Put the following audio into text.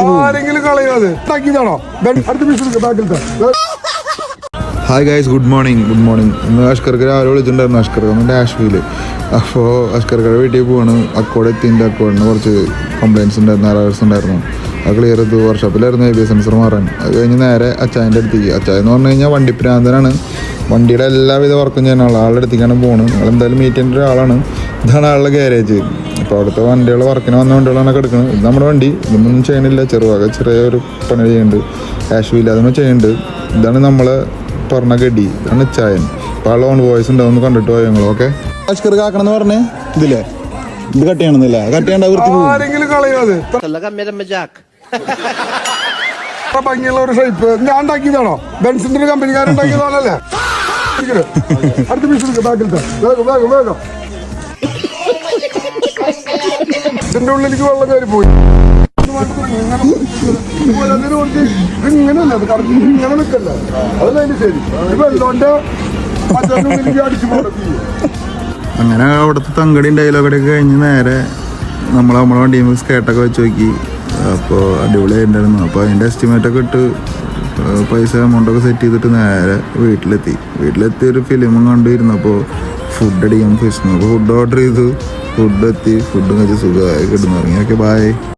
ആരെങ്കിലും കളയാതെ അടുത്ത പീസ് ബാക്കിലത്തെ. Hi guys, good morning. ഇന്ന് അഷ്കർക്ക് രാവിലെ വിളിച്ചിട്ടുണ്ടായിരുന്നു. അഷ്കർക്ക് ഒന്ന് ഡാഷ്വില്. അപ്പോൾ അഷ്കർക്കയുടെ വീട്ടിൽ പോവാണ്. അക്കോടെ എത്തിൻ്റെ അക്കോഡിന് കുറച്ച് കംപ്ലയിൻറ്റ്സ് ഉണ്ടായിരുന്നു, എറേഴ്സ് ഉണ്ടായിരുന്നു. അത് ക്ലിയർ ചെയ്തു. വർക്ക്ഷോപ്പിലായിരുന്നു ABS സെൻസർ മാറാൻ. അത് കഴിഞ്ഞ് നേരെ അച്ചായൻ്റെ അടുത്തേക്ക്. അച്ചായ എന്ന് പറഞ്ഞു കഴിഞ്ഞാൽ വണ്ടിപ്രാന്തനാണ്. വണ്ടിയുടെ എല്ലാവിധ വർക്കും ചെയ്യുന്ന ആളുടെ അടുത്തേക്കാണ് പോകുന്നത്. ആളെന്തായാലും മീറ്റ് ചെയ്യേണ്ട ഒരാളാണ്. ഇതാണ് ആളുടെ ഗ്യാരേജ്. അപ്പോൾ അവിടുത്തെ വണ്ടികൾ വർക്കിന് വന്ന വണ്ടികളാണ് കിടക്കുന്നത്. ഇത് നമ്മുടെ വണ്ടി. ഇതൊന്നും ചെയ്യണില്ല. ചെറിയൊരു പണി ചെയ്യുന്നുണ്ട്. ആഷ്വില്ല അതൊന്നും ചെയ്യുന്നുണ്ട്. ഇതാണ് നമ്മളെ പറഞ്ഞ ഗഡി. ഇതാണ് ചായൻ. അപ്പോൾ ആൾ ഓൺ വോയിസ് ഉണ്ടാവും, കണ്ടിട്ട് പോയി ഞങ്ങൾ. ഓക്കെ, അഷ്കർക്ക് ആക്കണമെന്ന് പറഞ്ഞേ. ഇതില്ലേ ഇത് കട്ട് ചെയ്യണമെന്നില്ല, കട്ട് ചെയ്യേണ്ട ആരെങ്കിലും കളയാതെ ഭംഗിയുള്ള ഒരു ഷേപ്പ് ഞാൻ ഉണ്ടാക്കിയതാണോ? ബെൻസിന്റെ ഒരു കമ്പനിക്കാരുണ്ടാക്കിയതാണല്ലേ? അടുത്ത പീസ് ബാക്കിലത്തെ. വേഗം ഇതിന്റെ ഉള്ളിലേക്ക് വെള്ളം കയറി പോയി. ഇങ്ങനെയല്ല, അത് കറക്റ്റ് ഇങ്ങനെ നിൽക്കല്ല. അതല്ല ശരി. വെള്ളോന്റെ അടിച്ചു പോകണം. അങ്ങനെ അവിടുത്തെ തങ്കടിയും ഡയലോഗൊക്കെ കഴിഞ്ഞ് നേരെ നമ്മളെ വണ്ടിയിൽ സ്കേട്ടൊക്കെ വെച്ച് നോക്കി. അപ്പോൾ അടിപൊളിയായിട്ടുണ്ടായിരുന്നു. അപ്പോൾ അതിൻ്റെ എസ്റ്റിമേറ്റൊക്കെ ഇട്ട് പൈസ എമൗണ്ടൊക്കെ സെറ്റ് ചെയ്തിട്ട് നേരെ വീട്ടിലെത്തി ഒരു ഫിലിമും കണ്ടിരുന്നപ്പോൾ ഫുഡ് അടിക്കാൻ ഫിഷ്. അപ്പോൾ ഫുഡ് ഓർഡർ ചെയ്തു. ഫുഡ് എത്തി. ഫുഡും കഴിച്ച് സുഖമായി കിടന്നു. ഇറങ്ങി. Okay, by.